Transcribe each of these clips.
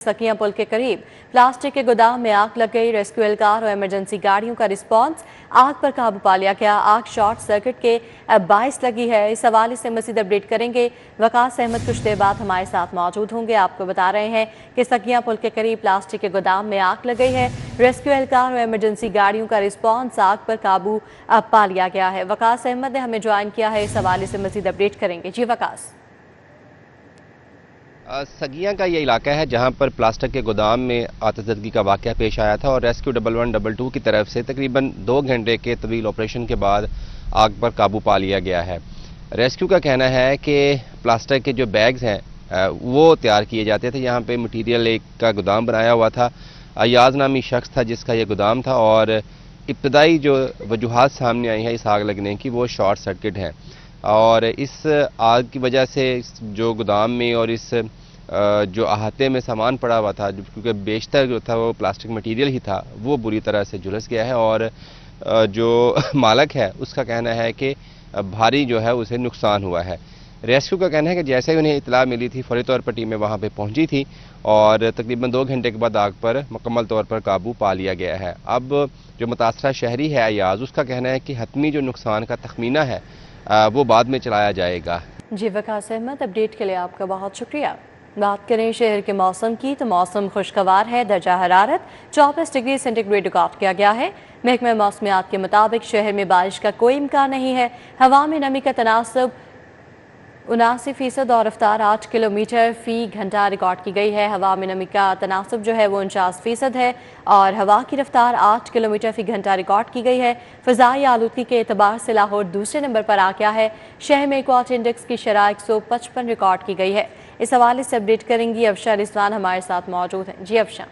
सकिया पुल के करीब प्लास्टिक के गोदाम में आग लग गई। रेस्क्यू एहलकार और इमरजेंसी गाड़ियों का रिस्पांस, आग पर काबू पा लिया गया। आग शॉर्ट सर्किट के बाइस लगी है। इस हवाले से मजीद अपडेट करेंगे वकास अहमद कुछ देर बाद हमारे साथ मौजूद होंगे। आपको बता रहे हैं कि सकिया पुल के करीब प्लास्टिक के गोदाम में आग लग गई है। रेस्क्यू एहलकार और इमरजेंसी गाड़ियों का रिस्पांस, आग पर काबू पा लिया गया है। वकास अहमद ने हमें ज्वाइन किया है, इस हवाले से मजीद अपडेट करेंगे। जी वकास। सगिया का ये इलाका है जहां पर प्लास्टिक के गोदाम में आतिशबाजी का वाक़या पेश आया था और रेस्क्यू 1122 की तरफ से तकरीबन 2 घंटे के तवील ऑपरेशन के बाद आग पर काबू पा लिया गया है। रेस्क्यू का कहना है कि प्लास्टिक के जो बैग्स हैं वो तैयार किए जाते थे। यहाँ पे मटीरियल एक का गोदाम बनाया हुआ था। अयाज नामी शख्स था जिसका ये गोदाम था और इब्तदाई जो वजूहात सामने आई हैं इस आग लगने की वो शॉर्ट सर्किट है और इस आग की वजह से जो गोदाम में और इस जो अहाते में सामान पड़ा हुआ था, क्योंकि बेशतर जो था वो प्लास्टिक मटेरियल ही था, वो बुरी तरह से झुलस गया है और जो मालक है उसका कहना है कि भारी जो है उसे नुकसान हुआ है। रेस्क्यू का कहना है कि जैसे ही उन्हें इतला मिली थी फौरी तौर पर टीमें वहाँ पे पहुँची थी और तकरीबन 2 घंटे के बाद आग पर मुकम्मल तौर पर काबू पा लिया गया है। अब जो मुतासरा शहरी है अयाज, उसका कहना है कि हतमी जो नुकसान का तखमीना है वो बाद में चलाया जाएगा। जी वकास अहमद, अपडेट के लिए आपका बहुत शुक्रिया। बात करें शहर के मौसम की तो मौसम खुशगवार है। दर्जा हरारत 24 डिग्री सेंटीग्रेड रिकॉर्ड किया गया है। महकमा मौसमियात के मुताबिक शहर में बारिश का कोई इम्कान नहीं है। हवा में नमी का तनासब 79% और रफ्तार 8 किलोमीटर फी घंटा रिकॉर्ड की गई है। हवा में नमी का तनासब जो है वो 49% है और हवा की रफ्तार 8 किलोमीटर फी घंटा रिकॉर्ड की गई है। फ़ज़ाई आलूदगी के एतबार से लाहौर दूसरे नंबर पर आ गया है। शहर में क्वार्ट इंडेक्स की शरह 155 रिकॉर्ड की गई है। इस हवाले से अपडेट करेंगी अफशा रिजवान हमारे साथ मौजूद हैं। जी अफशा।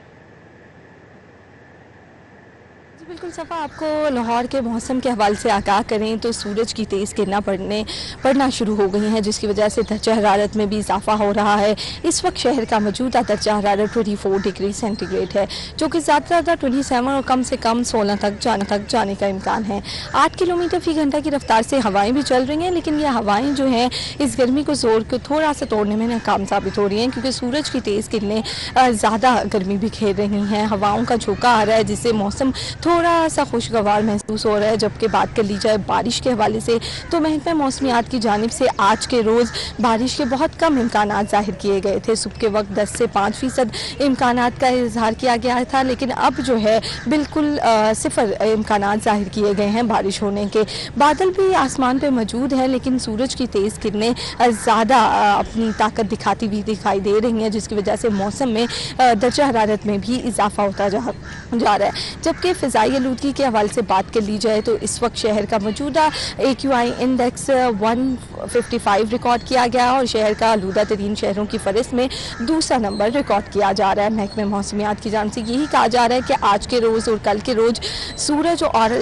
बिल्कुल सफ़ा, आपको लाहौर के मौसम के हवाले से आगाह करें तो सूरज की तेज़ किरणें पड़ना शुरू हो गई हैं, जिसकी वजह से दर्जा हरारत में भी इजाफा हो रहा है। इस वक्त शहर का मौजूदा दर्जा हरारत 24 डिग्री सेंटीग्रेड है, जो कि ज़्यादा से ज़्यादा 27 और कम से कम 16 तक जाने का इम्कान है। 8 किलोमीटर फी घंटा की रफ्तार से हवाएँ भी चल रही हैं, लेकिन यह हवाएँ जो हैं इस गर्मी को ज़ोर को थोड़ा सा तोड़ने में नाकाम साबित हो रही हैं, क्योंकि सूरज की तेज़ किरणें ज़्यादा गर्मी बिखेर रही हैं। हवाओं का झोंका आ रहा है जिससे मौसम थोड़ा सा खुशगवार महसूस हो रहा है। जबकि बात कर ली जाए बारिश के हवाले से तो महकमा मौसमियात की जानिब से आज के रोज़ बारिश के बहुत कम इम्कानात ज़ाहिर किए गए थे। सुबह के वक्त 10 से 5% इम्कानात का इजहार किया गया था, लेकिन अब जो है बिल्कुल सिफर इम्कानात ज़ाहिर किए गए हैं बारिश होने के। बादल भी आसमान पर मौजूद है, लेकिन सूरज की तेज़ किरणें ज़्यादा अपनी ताकत दिखाती हुई दिखाई दे रही हैं, जिसकी वजह से मौसम में दर्जा हरारत में भी इजाफा होता जा रहा है। जबकि फ़िज़ाई आलूदगी के हवाले से बात कर ली जाए तो इस वक्त शहर का मौजूदा AQI इंडेक्स 155 रिकॉर्ड किया गया और शहर का आलूदा तरीन शहरों की फहरिस्त में दूसरा नंबर रिकॉर्ड किया जा रहा है। महकमे मौसमियात की जानिब से यही कहा जा रहा है कि आज के रोज़ और कल के रोज़ सूरज और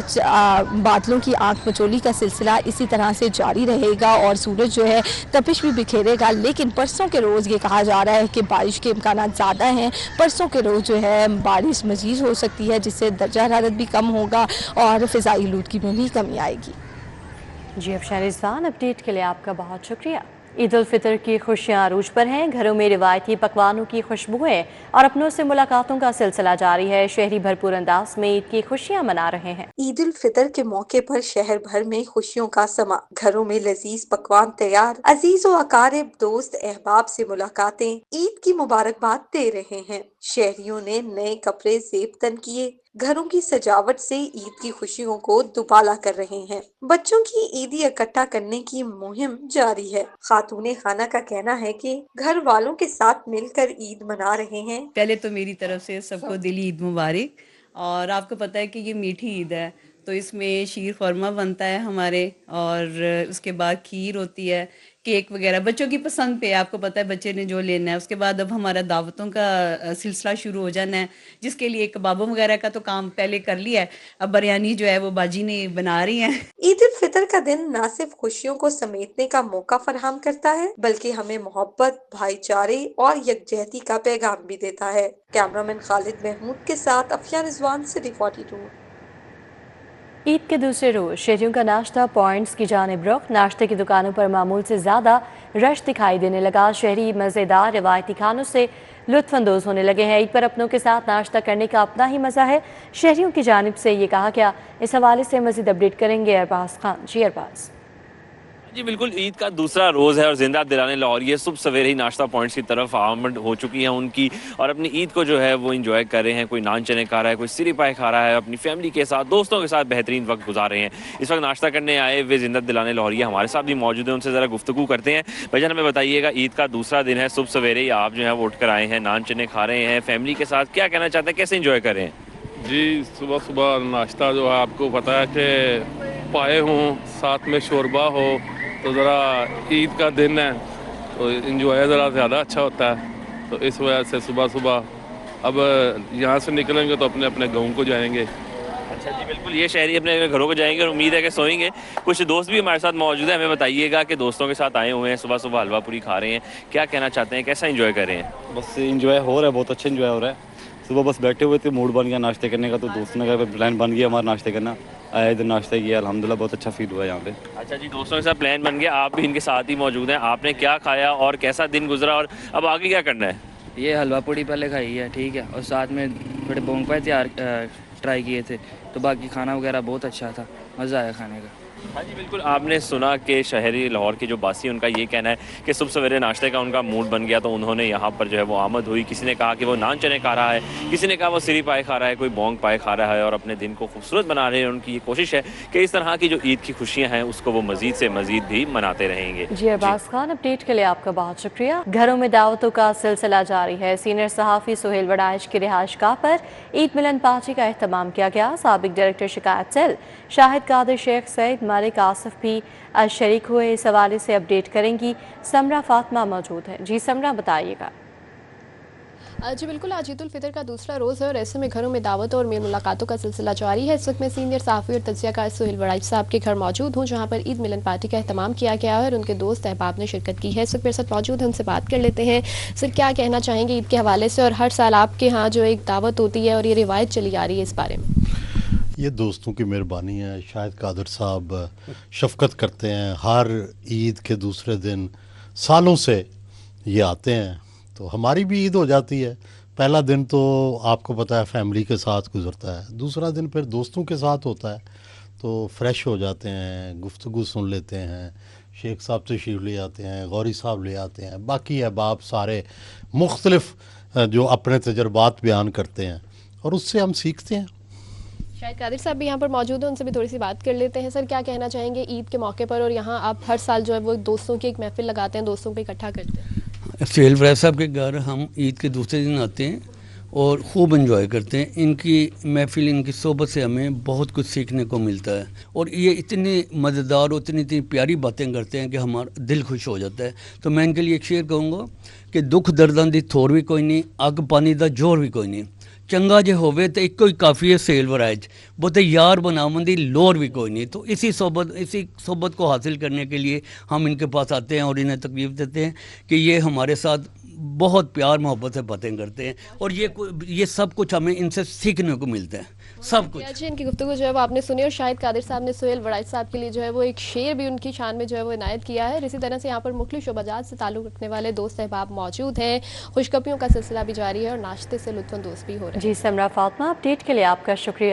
बादलों की आंख मचोली का सिलसिला इसी तरह से जारी रहेगा और सूरज जो है तपिश भी बिखेरेगा। लेकिन परसों के रोज़ ये कहा जा रहा है कि बारिश के इम्कान ज़्यादा हैं। परसों के रोज़ जो है बारिश मज़ीद हो सकती है, जिससे दर्जा हरारत भी कम होगा और फ़िज़ाई आलूदगी में भी कमी आएगी। जी अफशा रिजवान, अपडेट के लिए आपका बहुत शुक्रिया। ईद उल फितर की खुशियां अरूज पर हैं। घरों में रिवायती पकवानों की खुशबुएं और अपनों से मुलाकातों का सिलसिला जारी है। शहरी भरपूर अंदाज में ईद की खुशियां मना रहे हैं। ईद उल फितर के मौके पर शहर भर में खुशियों का समा। घरों में लजीज पकवान तैयार, अजीज व अकारिब दोस्त अहबाब से मुलाकातें, ईद की मुबारकबाद दे रहे हैं। शहरियों ने नए कपड़े जेब तन किए, घरों की सजावट से ईद की खुशियों को दुबाला कर रहे हैं। बच्चों की ईदी इकट्ठा करने की मुहिम जारी है। खातूने खाना का कहना है कि घर वालों के साथ मिलकर ईद मना रहे हैं। पहले तो मेरी तरफ से सबको दिली ईद मुबारक। और आपको पता है कि ये मीठी ईद है, तो इसमें शीर खुरमा बनता है हमारे और उसके बाद खीर होती है, केक वगैरह बच्चों की पसंद पे। आपको पता है बच्चे ने जो लेना है। उसके बाद अब हमारा दावतों का सिलसिला शुरू हो जाना है, जिसके लिए कबाबों वगैरह का तो काम पहले कर लिया है। अब बिरयानी जो है वो बाजी ने बना रही हैं। ईद उल फितर का दिन न सिर्फ खुशियों को समेटने का मौका फराहम करता है, बल्कि हमें मोहब्बत, भाईचारे और यकजहती का पैगाम भी देता है। कैमरामैन खालिद महमूद के साथ अफिया रिजवान, सिटी 42। ईद के दूसरे रोज शहरियों का नाश्ता पॉइंट्स की जानिब रुख। नाश्ते की दुकानों पर मामूल से ज़्यादा रश दिखाई देने लगा। शहरी मज़ेदार रिवायती खानों से लुत्फ अंदोज होने लगे हैं। ईद पर अपनों के साथ नाश्ता करने का अपना ही मज़ा है, शहरियों की जानिब से ये कहा गया। इस हवाले से मज़ीद अपडेट करेंगे अरबाज खान। जी अरबाज। जी बिल्कुल, ईद का दूसरा रोज़ है और जिंदा दिलाने लाहौर ये सुबह सवेरे ही नाश्ता पॉइंट्स की तरफ आमद हो चुकी हैं उनकी, और अपनी ईद को जो है वो इंजॉय कर रहे हैं। कोई नान चने खा रहा है, कोई सिरी पाए खा रहा है, अपनी फैमिली के साथ, दोस्तों के साथ बेहतरीन वक्त गुजार रहे हैं। इस वक्त नाश्ता करने आए वे जिंदा दिलाने लाहौरी हमारे साथ भी मौजूद हैं, उनसे ज़रा गुफ्तगू करते हैं। भाईजान हमें बताइएगा, ईद का दूसरा दिन है, सुबह सवेरे ही आप जो है वो उठ कर आए हैं, नान चने खा रहे हैं फैमिली के साथ, क्या कहना चाहते हैं, कैसे इंजॉय कर रहे हैं? जी सुबह सुबह नाश्ता जो है आपको पता है कि पाए हों, साथ में शोरबा हो, तो ज़रा ईद का दिन है तो इंजॉय ज़रा ज़्यादा अच्छा होता है। तो इस वजह से सुबह सुबह अब यहाँ से निकलेंगे तो अपने अपने गाँव को जाएंगे। अच्छा जी बिल्कुल, ये शहरी अपने घरों को जाएंगे और उम्मीद है कि सोएंगे। कुछ दोस्त भी हमारे साथ मौजूद है, हमें बताइएगा कि दोस्तों के साथ आए हुए हैं, सुबह सुबह हलवा पूरी खा रहे हैं, क्या कहना चाहते हैं, कैसा इंजॉय कर रहे हैं? बस इंजॉय हो रहा है, बहुत अच्छा इंजॉय हो रहा है। सुबह बस बैठे हुए थे, मूड बन गया नाश्ते करने का, तो दोस्तों ने कहा प्लान बन गया हमारा नाश्ते करना, आया इधर नाश्ता किया, अल्हम्दुलिल्लाह बहुत अच्छा फील हुआ यहाँ पे। अच्छा जी, दोस्तों के साथ प्लान बन गया, आप भी इनके साथ ही मौजूद हैं, आपने क्या खाया और कैसा दिन गुजरा और अब आगे क्या करना है? ये हलवा पूड़ी पहले खाई है, ठीक है, और साथ में थोड़े बोंग पाए तैयार ट्राई किए थे, तो बाकी खाना वगैरह बहुत अच्छा था, मज़ा आया खाने का। हाँ जी बिल्कुल, आपने सुना कि शहरी लाहौर के जो बासी उनका ये कहना है कि सुबह सवेरे नाश्ते का उनका मूड बन गया तो उन्होंने यहाँ पर जो है वो आमद हुई। किसी ने कहा कि वो नान चने खा रहा है, किसी ने कहा वो सिरी पाए खा रहा है, कोई बोंग पाए खा रहा है और अपने दिन को खूबसूरत बना रहे हैं। उनकी ये कोशिश है कि इस तरह की जो ईद की खुशियाँ हैं उसको वो मज़ीद से मज़ीद भी मनाते रहेंगे। जी अरबाज खान, अपडेट के लिए आपका बहुत शुक्रिया। घरों में दावतों का सिलसिला जारी है। सीनियर सहाफ़ी सुहेल वड़ाइच की रिहाइशगाह पर ईद मिलन पार्टी का एहतमाम किया गया। साबिक डायरेक्टर शिकायत सेल शाहिद कादिर शेख सईद मालिक आसिफ भी शरीक हुए। इस हवाले से अपडेट करेंगी समरा फातिमा मौजूद है। जी समरा, बताइएगा। जी बिल्कुल, आज ईद उल फितर का दूसरा रोज़ है और ऐसे में घरों में दावतों और मेल मुलाकातों का सिलसिला जारी है। इस वक्त मैं सीनियर सहाफ़ी और तज्ज़ियाकार सुहेल वड़ाइच साहब के घर मौजूद हूँ, जहाँ पर ईद मिलन पार्टी का एहतमाम किया गया है और उनके दोस्त अहबाब ने शिरकत की है। इस वक्त मेरे साथ मौजूद है, उनसे बात कर लेते हैं। सर, क्या कहना चाहेंगे ईद के हवाले से, और हर साल आपके यहाँ जो एक दावत होती है और ये रिवायत चली आ रही है, इस बारे में? ये दोस्तों की मेहरबानी है। शाहिद कादिर साहब शफ़क़त करते हैं, हर ईद के दूसरे दिन सालों से ये आते हैं, तो हमारी भी ईद हो जाती है। पहला दिन तो आपको पता है फैमिली के साथ गुज़रता है, दूसरा दिन फिर दोस्तों के साथ होता है, तो फ्रेश हो जाते हैं, गुफ्तगू सुन लेते हैं, शेख साहब तशरीफ़ ले आते हैं, गौरी साहब ले आते हैं, बाकी अहबाब सारे मुख्तलिफ़ जो अपने तजर्बात बयान करते हैं और उससे हम सीखते हैं। शाहिद कादिर साहब भी यहाँ पर मौजूद हैं, उनसे भी थोड़ी सी बात कर लेते हैं। सर, क्या कहना चाहेंगे ईद के मौके पर, और यहाँ आप हर साल जो है वो दोस्तों की एक महफिल लगाते हैं, दोस्तों को इकट्ठा करते हैं? सुहेल वड़ाइच साहब के घर हम ईद के दूसरे दिन आते हैं और ख़ूब एंजॉय करते हैं। इनकी महफिल, इनकी सोबत से हमें बहुत कुछ सीखने को मिलता है और ये इतनी मज़ेदार और इतनी प्यारी बातें करते हैं कि हमारा दिल खुश हो जाता है। तो मैं इनके लिए एक शेर कहूँगा कि दुख दर्दां दी थोर भी कोई नहीं, अग पानी दा जोर भी कोई नहीं, चंगा जे होवे तो इक्को ही काफ़ी है सुहेल वड़ाइच, बोते यार बनावन दी लोर भी कोई नहीं। तो इसी सोबत को हासिल करने के लिए हम इनके पास आते हैं और इन्हें तकलीफ़ देते हैं कि ये हमारे साथ बहुत प्यार मोहब्बत से बातें करते हैं और ये सब कुछ हमें इनसे सीखने को मिलता है, सब कुछ। जी, इनकी गुफ्तगू जो है वो आपने सुनी और शाहिद कादिर साहब ने सुहेल वड़ाइच साहब के लिए जो है वो एक शेर भी उनकी शान में जो है वो इनायत किया है। इसी तरह से यहाँ पर मुख्तलिफ शोबाजात से ताल्लुक़ रखने वाले दोस्त अहबाब मौजूद हैं, खुशखबरियों का सिलसिला भी जारी है और नाश्ते से लुत्फ़ अंदोज़ भी हो रहे हैं। जी समरा फातिमा, अपडेट के लिए आपका शुक्रिया।